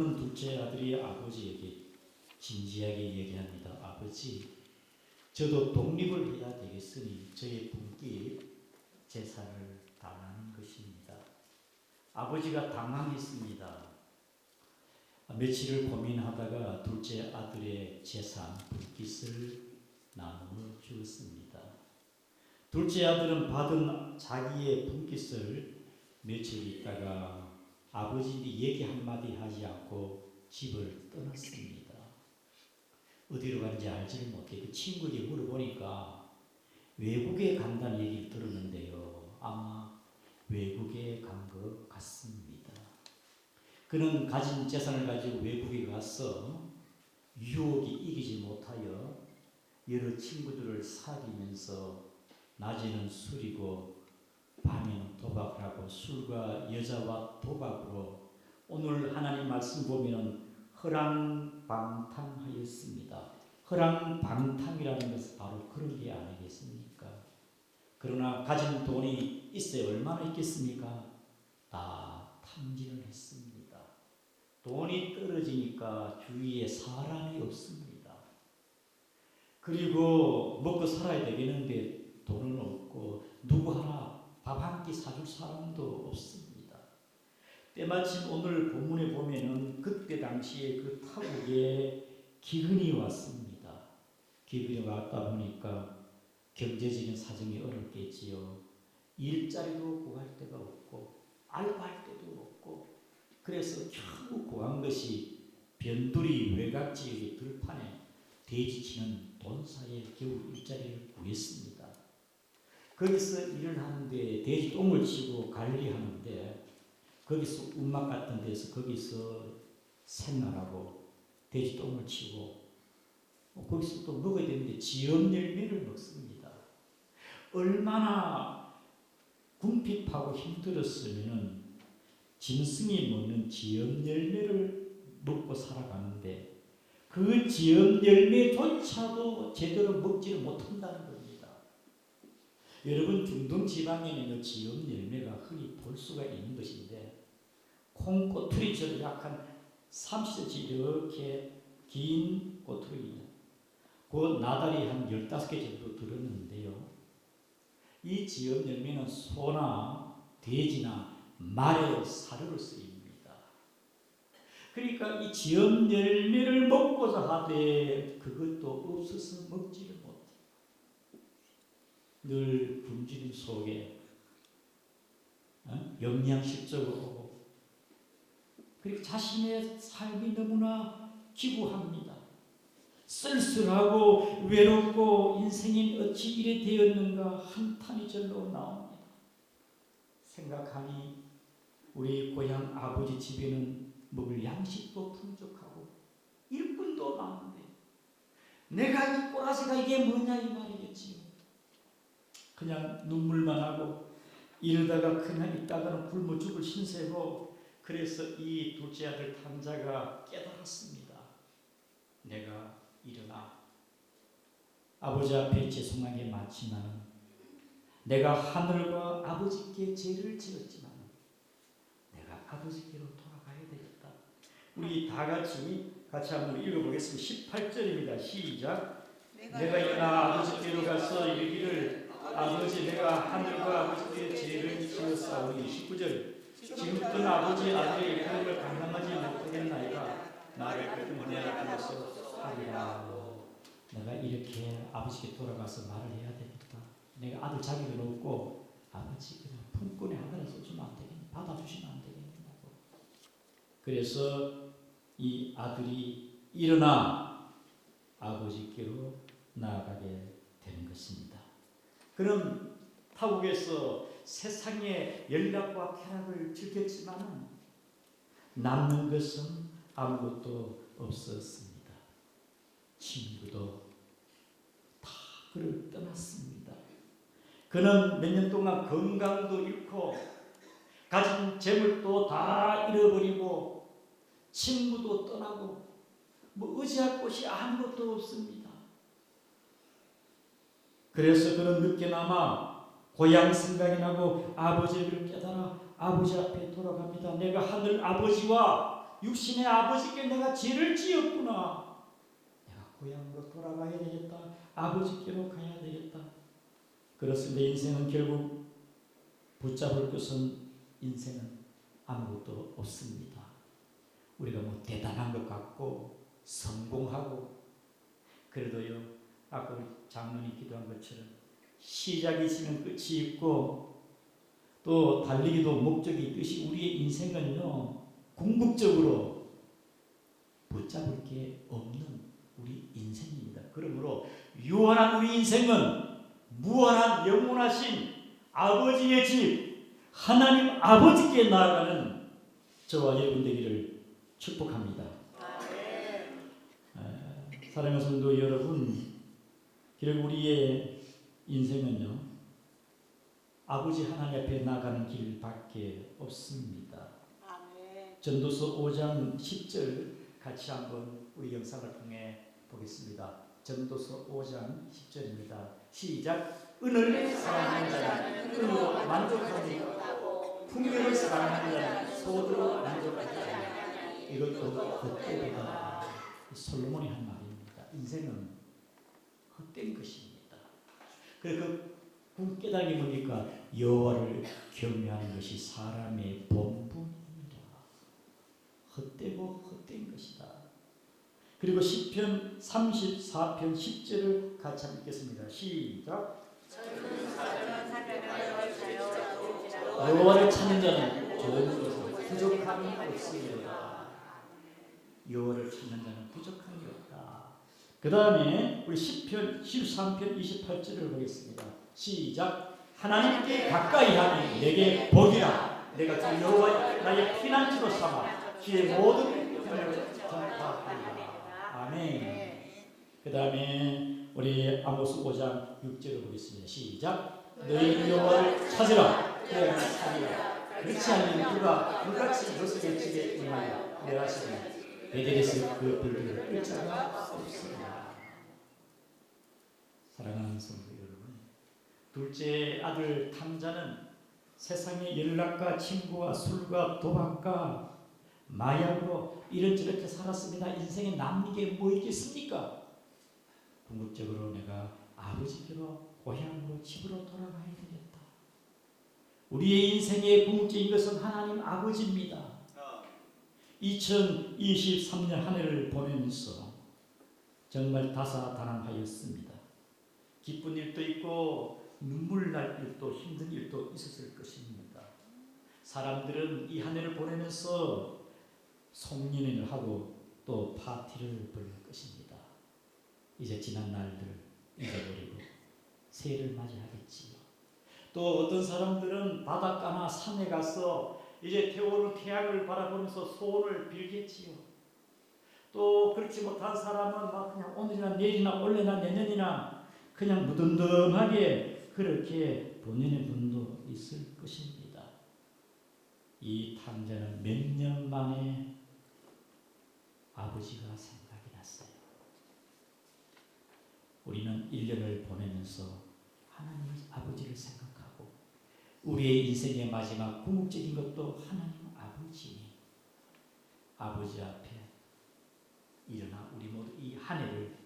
둘째 아들이 아버지에게 진지하게 얘기합니다. 아버지, 저도 독립을 해야 되겠으니 저의 분께 재산을 달라는 것입니다. 아버지가 당황했습니다. 며칠을 고민하다가 둘째 아들의 재산 분깃을 나누어 주었습니다. 둘째 아들은 받은 자기의 분깃을 며칠 있다가 아버지는 얘기 한마디 하지 않고 집을 떠났습니다. 어디로 가는지 알지를 못해 그 친구에게 물어보니까 외국에 간다는 얘기를 들었는데요. 아마 외국에 간 것 같습니다. 그는 가진 재산을 가지고 외국에 가서 유혹이 이기지 못하여 여러 친구들을 사귀면서 낮에는 술이고 밤에는 도박을 하고 술과 여자와 도박으로 오늘 하나님 말씀 보면 허랑방탕하였습니다. 허랑방탕이라는 것은 바로 그런 게 아니겠습니까? 그러나 가진 돈이 있어야 얼마나 있겠습니까? 다 탐진을 했습니다. 돈이 떨어지니까 주위에 사람이 없습니다. 그리고 먹고 살아야 되겠는데 돈은 없고 누구 하나 밥 한 끼 사줄 사람도 없습니다. 때마침 오늘 본문에 보면은 그때 당시에 그 타국에 기근이 왔습니다. 기근이 왔다 보니까 경제적인 사정이 어렵겠지요. 일자리도 구할 데가 없고 알바할 데도 없고 그래서 겨우 구한 것이 변두리 외곽 지역의 들판에 돼지치는 본사에 겨우 일자리를 구했습니다. 거기서 일을 하는데 돼지 똥을 치고 관리하는데 거기서 움막 같은 데서 거기서 생활하고 돼지 똥을 치고 거기서 또 먹어야 되는데 지엄 열매를 먹습니다. 얼마나 궁핍하고 힘들었으면 짐승이 먹는 지엄 열매를 먹고 살아가는데 그 지엄 열매조차도 제대로 먹지를 못한다는 겁니다. 여러분 중동 지방에는 지엄 열매가 흔히 볼 수가 있는 것인데 콩꼬투리처럼 약한 30cm 이렇게 긴 꼬투리 그 나달이 한 15개 정도 들었는데요. 이 지엄 열매는 소나 돼지나 말의 사료로 쓰입니다. 그러니까 이 지엄 열매를 먹고자 하되 그것도 없어서 먹지를 못해요. 늘 굶주림 속에 영양실조로 그리고 자신의 삶이 너무나 기구합니다. 쓸쓸하고 외롭고 인생이 어찌 이래 되었는가 한탄이 절로 나옵니다. 생각하니 우리 고향 아버지 집에는 먹을 양식도 풍족하고 일꾼도 많은데 내가 이 꼬라지가 이게 뭐냐 이 말이겠지요. 그냥 눈물만 하고 이러다가 그냥 있다가는 굶어 죽을 신세고 그래서 이 둘째 아들 탐자가 깨달았습니다. 내가 일어나 아버지 앞에 죄송하게 많지만 내가 하늘과 아버지께 죄를 지었지만 내가 아버지께로 돌아가야 되겠다. 우리 다 같이 한번 읽어보겠습니다. 18절입니다. 시작. 내가 일어나 아버지께로 가서 이르기를 아버지 내가 하늘과 아버지께 죄를 지었사오니 19절 지금부터는 아버지 아들의 이름을 감당하지 못하겠나이다. 나를 은혜하게 하소서 하리라. 내가 이렇게 아버지께 돌아가서 말을 해야 되겠다. 내가 아들 자격은 없고 아버지 그냥 품꾼의 아들에서 주면 안 되겠냐, 받아주시면 안 되겠냐고. 그래서 이 아들이 일어나 아버지께로 나아가게 되는 것입니다. 그는 타국에서 세상의 연락과 쾌락을 즐겼지만 남는 것은 아무것도 없었습니다. 친구도 다 그를 떠났습니다. 그는 몇 년 동안 건강도 잃고 가진 재물도 다 잃어버리고 친구도 떠나고 뭐 의지할 곳이 아무것도 없습니다. 그래서 그는 늦게나마 고향 생각이 나고 아버지를 깨달아 아버지 앞에 돌아갑니다. 내가 하늘 아버지와 육신의 아버지께 내가 죄를 지었구나. 내가 고향으로 돌아가야 되겠다. 아버지께로 가야 되겠다. 그렇습니다. 인생은 결국 붙잡을 것은 인생은 아무것도 없습니다. 우리가 뭐 대단한 것 같고 성공하고 그래도요, 아까 우리 장로님 기도한 것처럼 시작이 있으면 끝이 있고 또 달리기도 목적이 있듯이 우리의 인생은요, 궁극적으로 붙잡을 게 없는 우리 인생입니다. 그러므로 유한한 우리 인생은 무한한 영원하신 아버지의 집 하나님 아버지께 나아가는 저와 여러분 되기를 축복합니다. 사랑하는 성도 여러분, 결국 우리의 인생은요, 아버지 하나님 앞에 나가는 길밖에 없습니다. 전도서 5장 10절 같이 한번 우리 영상을 통해 보겠습니다. 전도서 5장 10절입니다. 시작. 은을 사랑하는 자는 은으로 만족하지 못하고 풍요를 사랑하는 자는 소득으로 만족하지 않으나 이것도 헛되다. 솔로몬이 한 말입니다. 인생은 헛된 것입니다. 그래서 그 깨달음이 뭡니까? 여호와를 경외하는 것이 사람의 본분이니라. 헛되고 헛된 것이다. 그리고 시편 34편 10절을 같이 한번 읽겠습니다. 시작. 여호와를 찾는 자는 좋은 것을 부족함이 없으리로다. 여호와를 찾는 자는 부족함이 없다. 그 다음에 우리 시편 13편 28절을 보겠습니다. 시작. 하나님께 가까이 하니 내게 복이라. 내가 주 여호와 나의 피난처로 삼아 주의 모든 편을 전파하리라. 아멘. 그 다음에 우리 아모스 5장 6절을 보겠습니다. 시작. 너희 여호와를 찾으라. 그가 찾으라. 그렇지 않으면 그가 불같이 너에게 지게 임하여 멸하시리니 베델에서 그 불을 끌 자가 없습니다. 사랑하는 성도 여러분, 둘째 아들 탐자는 세상의 연락과 친구와 술과 도박과 마약으로 이런저렇게 살았습니다. 인생에 남는 게 뭐 있겠습니까? 궁극적으로 내가 아버지께로 고향으로 집으로 돌아가야 되겠다. 우리의 인생의 궁극적인 것은 하나님 아버지입니다. 2023년 한 해를 보내면서 정말 다사다난하였습니다. 기쁜 일도 있고 눈물 날 일도 힘든 일도 있었을 것입니다. 사람들은 이 한 해를 보내면서 송년회를 하고 또 파티를 벌일 것입니다. 이제 지난 날들을 잊어버리고 새해를 맞이하겠지요. 또 어떤 사람들은 바닷가나 산에 가서 이제 태오는 태양을 바라보면서 소원을 빌겠지요. 또 그렇지 못한 사람은 막 그냥 오늘이나 내일이나 올해나 내년이나 그냥 무덤덤하게 그렇게 보내는 분도 있을 것입니다. 이 탐자는 몇 년 만에 아버지가 생각이 났어요. 우리는 1년을 보내면서 하나님 아버지를 생각하고 우리의 인생의 마지막 궁극적인 것도 하나님 아버지. 아버지 앞에 일어나 우리 모두 이 한 해를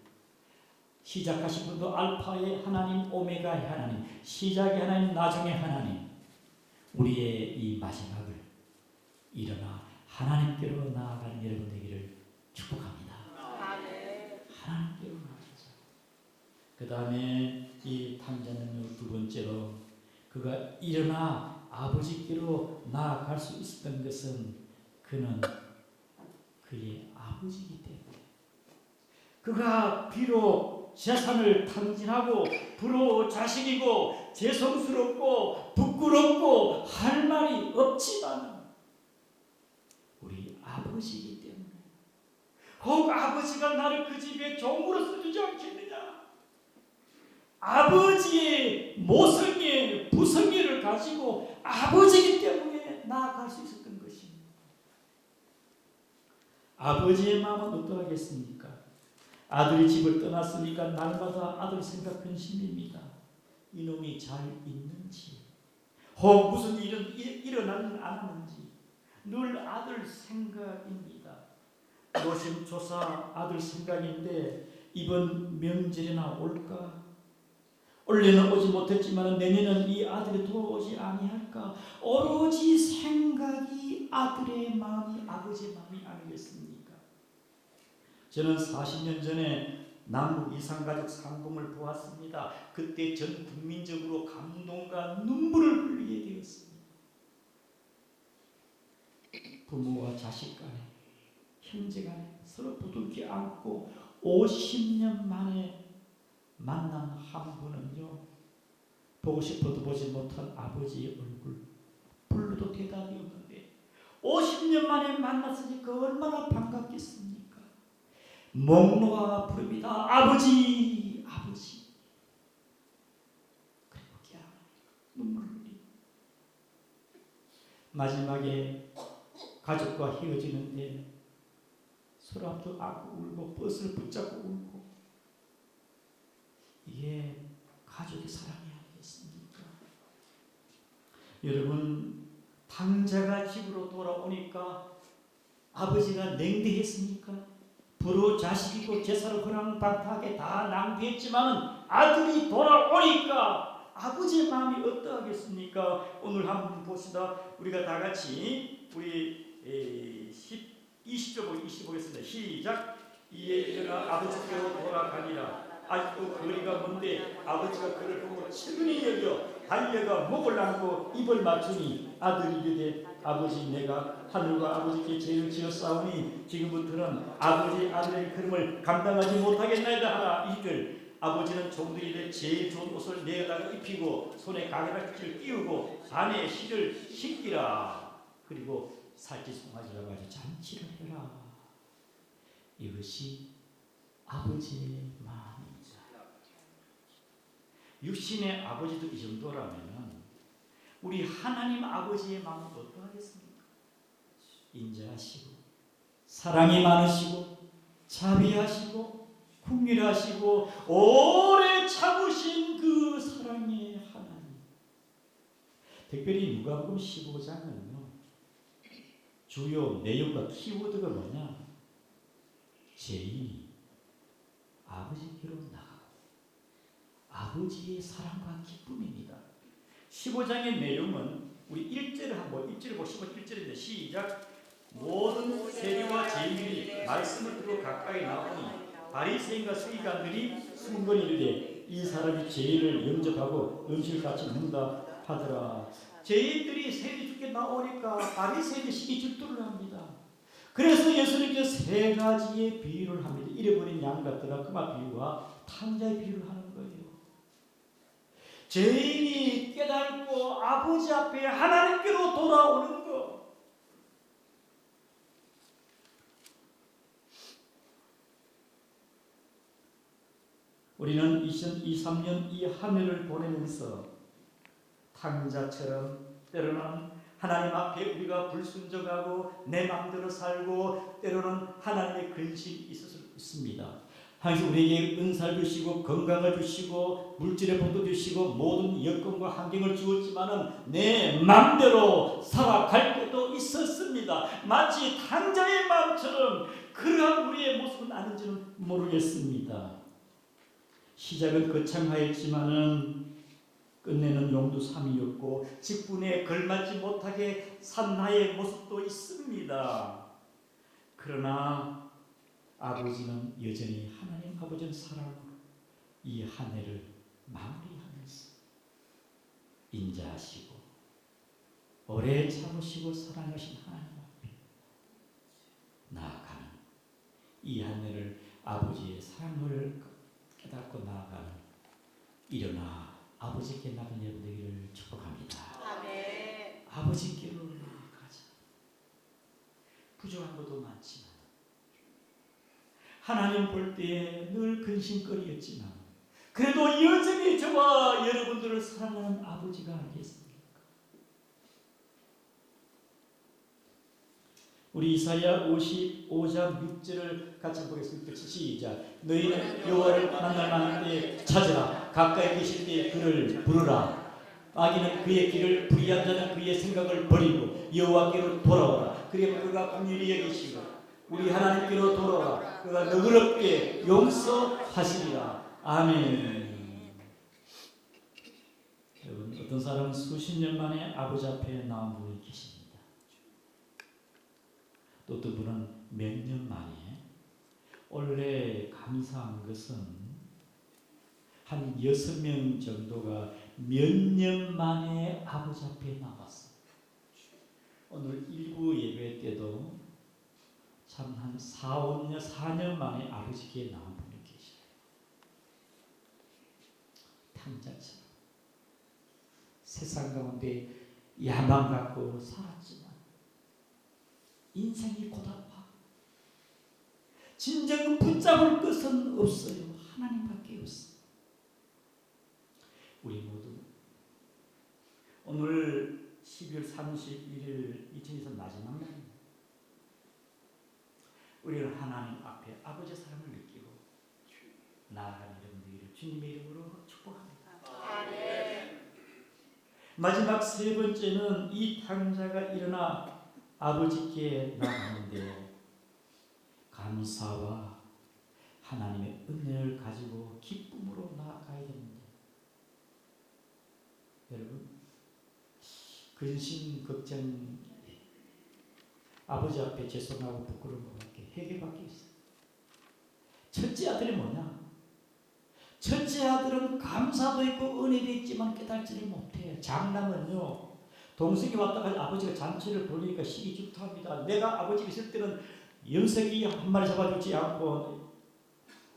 시작하신 분도 알파의 하나님, 오메가의 하나님, 시작의 하나님, 나중의 하나님, 우리의 이 마지막을 일어나 하나님께로 나아가는 여러분 되기를 축복합니다. 하나님께로 나아가자. 그 다음에 이 탐자는 두 번째로 그가 일어나 아버지께로 나아갈 수 있었던 것은 그는 그의 아버지이기 때문에 그가 비록 재산을 탕진하고 부러워 자식이고 죄송스럽고 부끄럽고 할 말이 없지만 우리 아버지이기 때문에 혹 아버지가 나를 그 집에 종으로 써주지 않겠느냐. 아버지의 모성애, 부성애를 가지고 아버지이기 때문에 나아갈 수 있었던 것입니다. 아버지의 마음은 어떠하겠습니까? 아들이 집을 떠났으니까 날마다 아들 생각 근심입니다. 이놈이 잘 있는지, 혹 무슨 일은 일어나는 안 하는지 늘 아들 생각입니다. 노심초사 아들 생각인데 이번 명절이나 올까? 올해는 오지 못했지만 내년은 이 아들이 돌아오지 아니할까? 오로지 생각이 아들의 마음이 아버지의 마음이 아니겠습니까? 저는 40년 전에 남북 이산가족 상봉을 보았습니다. 그때 전 국민적으로 감동과 눈물을 흘리게 되었습니다. 부모와 자식 간에, 형제 간에 서로 부둥켜 안고 50년 만에 만난 한 분은요, 보고 싶어도 보지 못한 아버지의 얼굴 불러도 대답이 없는데 50년 만에 만났으니까 얼마나 반갑겠습니까? 목놓아 부릅니다. 아버지, 아버지. 그리고 눈물을 흘리고 마지막에 가족과 헤어지는데 서로 앞도 안고 울고 버스를 붙잡고 울고, 이게 가족의 사랑이 아니겠습니까? 여러분, 당자가 집으로 돌아오니까 아버지가 냉대했습니까? 부러 자식이고 제사를 그랑방탕하게 다 낭비했지만 아들이 돌아오니까 아버지의 마음이 어떠하겠습니까? 오늘 한번 봅시다. 우리가 다 같이 우리 20절 25겠습니다. 시작. 이에 일어나 아버지께로 돌아가니라. 아직도 거리가 먼데 아버지가 그를 보고 측은히 여겨 달려가 목을 안고 입을 맞추니 아들이 이르되 아버지, 내가 하늘과 아버지께 죄를 지었사오니 지금부터는 아버지 아들의 걸음을 감당하지 못하겠나이다 하라. 20절. 아버지는 종들에게 제일 좋은 옷을 내어다가 입히고 손에 가게락지를 끼우고 잔에 실을 씻기라. 그리고 살찌송아지라고 하지 잔치를 해라. 이것이 아버지의 마음입니다. 육신의 아버지도 이 정도라면 우리 하나님 아버지의 마음은 어떠하겠습니까? 인자하시고 사랑이 많으시고 자비하시고 긍휼하시고 오래 참으신 그 사랑의 하나님. 특별히 누가복음 15장은요, 주요 내용과 키워드가 뭐냐? 죄인이 아버지께로 나가고 아버지의 사랑과 기쁨입니다. 15장의 내용은 우리 1절을 한번 1절을 보시면 1절인데 시작. 모든 세리와 죄인들이 말씀을 듣고 가까이 나오니 바리새인과 서기관들이 수군거리 이르되 이 사람이 죄인을 영접하고 음식을 같이 먹는다 하더라. 죄인들이 세리 죽게 나오니까 바리새인이 식이 질투를 합니다. 그래서 예수님께서 세 가지의 비유를 합니다. 잃어버린 양 같더라 그마 비유와 탕자의 비유를 하는 거예요. 죄인이 깨닫고 아버지 앞에 하나님께로 돌아오는 것. 우리는 2023년 이 한 해를 보내면서 탕자처럼 때로는 하나님 앞에 우리가 불순종하고 내 마음대로 살고 때로는 하나님의 근심이 있을 수 있습니다. 하나님 우리에게 은사를 주시고 건강을 주시고 물질의 복도 주시고 모든 여건과 환경을 주었지만은 내 마음대로 살아갈 때도 있었습니다. 마치 탕자의 마음처럼 그러한 우리의 모습은 아닌지는 모르겠습니다. 시작은 거창하였지만은 끝내는 용두삼이었고 직분에 걸맞지 못하게 산 나의 모습도 있습니다. 그러나 아버지는 여전히 하나님 아버지의 사랑으로 이 한 해를 마무리하면서 인자하시고 오래 참으시고 사랑하신 하나님 앞에 나아가는 이 한 해를 아버지의 사랑을 깨닫고 나아가는 일어나 아버지께 나가는 여러분 되기를 축복합니다. 아멘. 아버지께로 나아가자. 부족한 것도 많지만 하나님 볼 때에 늘 근심거리였지만 그래도 여전히 저와 여러분들을 사랑하는 아버지가 아니겠습니까? 우리 이사야 55장 6절을 같이 보겠습니다. 시작. 너희는 여호와를 만날 만한 때에 찾으라. 가까이 계실 때에 그를 부르라. 악인은 그의 길을 불의한 자는 그의 생각을 버리고 여호와께로 돌아오라. 그리고 그가 긍휼히 여기시고 우리 하나님께로 돌아와 그가 너그럽게 용서하시리라. 아멘. 여러분, 어떤 사람은 수십 년 만에 아버지 앞에 나온 분이 계십니다. 또 어떤 분은 몇 년 만에. 원래 감사한 것은 한 6명 정도가 몇 년 만에 아버지 앞에 나왔어요. 오늘 일부 예배 때도 참 한 4년 만에 아버지께 나온 분이 계셔요. 탕자처럼 세상 가운데 야망 갖고 살았지만 인생이 고달파 진정 붙잡을 것은 없어요. 하나님밖에 없어요. 우리 모두 오늘 12월 31일 2020년 마지막 날입니다. 우리는 하나님 앞에 아버지의 사랑을 느끼고 나아가는 여러분들을 주님의 이름으로 축복합니다. 아멘. 마지막 세 번째는 이 탕자가 일어나 아버지께 나가는데 감사와 하나님의 은혜를 가지고 기쁨으로 나아가야 됩니다. 여러분, 근심, 걱정, 아버지 앞에 죄송하고 부끄러운 것밖에 회개밖에 있어요. 첫째 아들이 뭐냐? 첫째 아들은 감사도 있고 은혜도 있지만 깨달지를 못해. 장남은요, 동생이 왔다가 아버지가 잔치를 돌리니까 시기질투합니다. 내가 아버지 있을 때는 염색이 한 마리 잡아주지 않고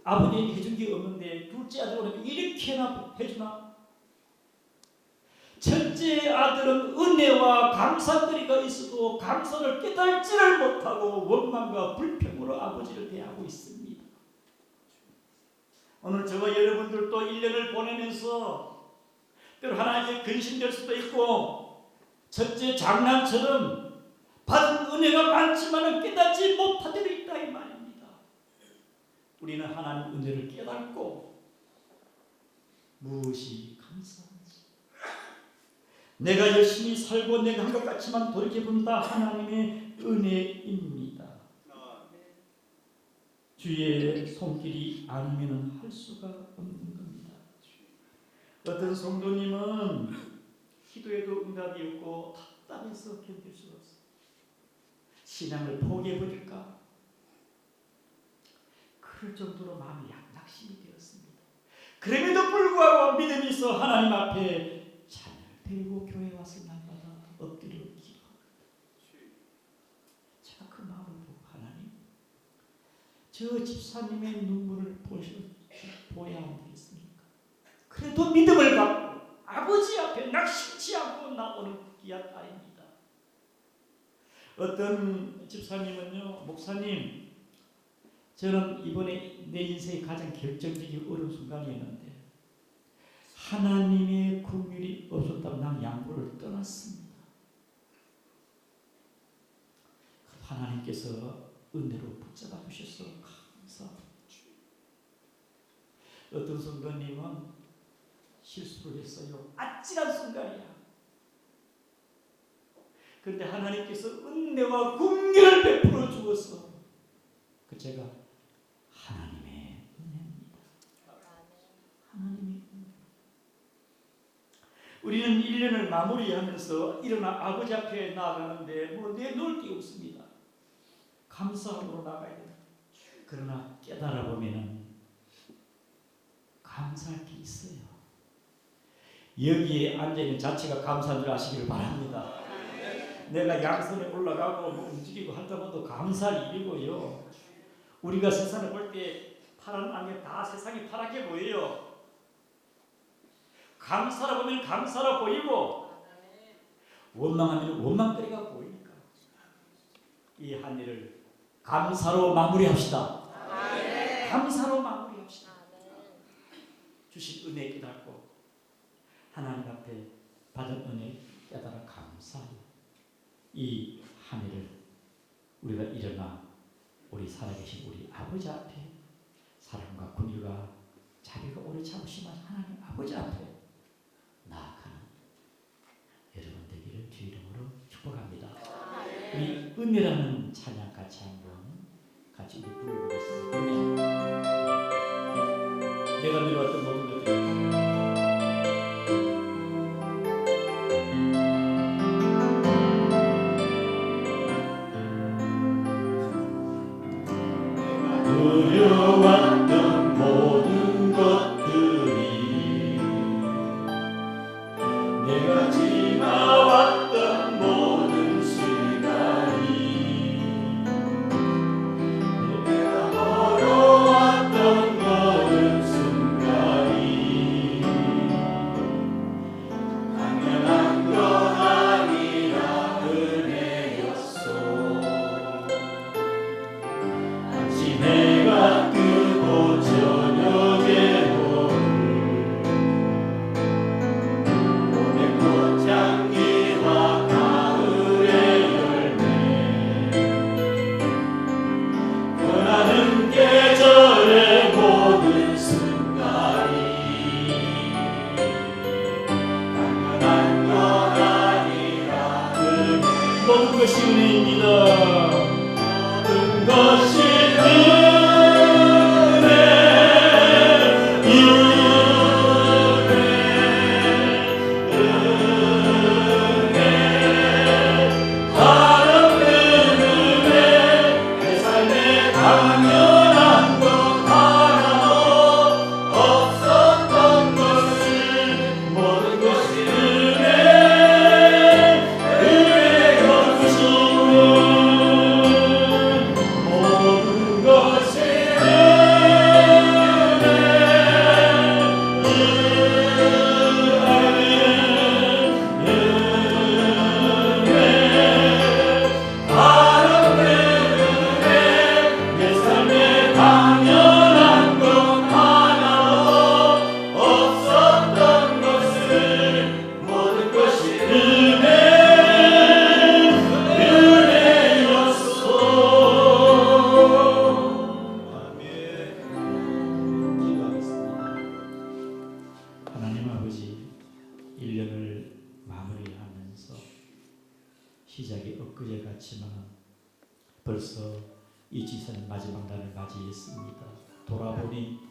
아버지에게 해준 게 없는데 둘째 아들 오니까 이렇게나 해주나? 첫째 아들은 은혜와 감사거리가 있어도 감사를 깨달지를 못하고 원망과 불평으로 아버지를 대하고 있습니다. 오늘 저와 여러분들도 1년을 보내면서 때로 하나님께 근심될 수도 있고 첫째 장남처럼 받은 은혜가 많지만 깨닫지 못할 때도 있다 이 말입니다. 우리는 하나님 은혜를 깨닫고 무엇이 감사한지 내가 열심히 살고 내가 한 것 같지만 돌이켜본다 하나님의 은혜입니다. 주의 손길이 아니면 할 수가 없는 겁니다. 어떤 성도님은 기도해도 응답이 없고 답답해서 견딜 수가 없어요. 신앙을 포기해버릴까? 그럴 정도로 마음이 낙심이 되었습니다. 그럼에도 불구하고 믿음이 있어 하나님 앞에 자녀를 데리고 교회 와서 날마다 엎드려 기도합니다. 제가 그 마음을 보고 하나님, 저 집사님의 눈물을 보야 안 되겠습니까? 그래도 믿음을 갖고 아버지 앞에 낙심치 않고 나오는 귀한 아이입니다. 어떤 집사님은요, 목사님, 저는 이번에 내 인생의 가장 결정적인 어려운 순간이었는데 하나님의 긍휼이 없었다면 난 양보를 떠났습니다. 하나님께서 은혜로 붙잡아 주셔서 감사합니다. 어떤 성도님은 실수를 했어요. 아찔한 순간이야. 그런데 하나님께서 은혜와 긍휼을 베풀어 주어서 그 제가 하나님의 은혜입니다. 하나님의 은혜. 우리는 1년을 마무리하면서 일어나 아버지 앞에 나아가는데 뭐 내놓을 게 없습니다. 감사함으로 나가야 됩니다. 그러나 깨달아 보면은 감사할 게 있어요. 여기에 앉아있는 자체가 감사한 줄 아시기를 바랍니다. 내가 양손에 올라가고 뭐 움직이고 할 때마다 감사할 일이고요. 우리가 세상을 볼 때 파란 안개 다 세상이 파랗게 보여요. 감사라 보면 감사라 보이고 원망하면 원망거리가 보이니까 이 한 해를 감사로 마무리합시다. 감사로 마무리합시다. 주신 은혜 깨닫고 하나님 앞에 받은 은혜 깨달아 감사하여 이 한 해를 우리가 일어나 우리 살아계신 우리 아버지 앞에 사랑과 긍휼과 자비가 오래 참으시는 하나님 아버지 앞에 나아가는 여러분 되기를 주 이름으로 축복합니다. 우리 은혜라는 찬양 같이 한번 같이 우리 불러보겠습니다. 내가 누려왔던 모든 것들 누려왔던 모든 것들이 내가 지나왔던 모든 시간이 내가 걸어왔던 모든 순간이 당연한 건 아니라 은혜였소. 마치 내가 뜨고 저녁에 봄의 꽃향기와 가을의 열매 변하는 계절의 모든 순간이 당연한 건 아니라 은혜. 모든 것이 은혜입니다. 모든 것이 당연한 것 하나도 없었던 것을 모든 것이 은혜 모든 것이 당연한 것 하나도 없었던 것을 모든 것이 은혜였소. 기도하겠습니다. 하나님 아버지, 1년을 마무리하면서 시작이 엊그제 같지만 벌써 이 지선 마지막 날을 맞이했습니다. 돌아보니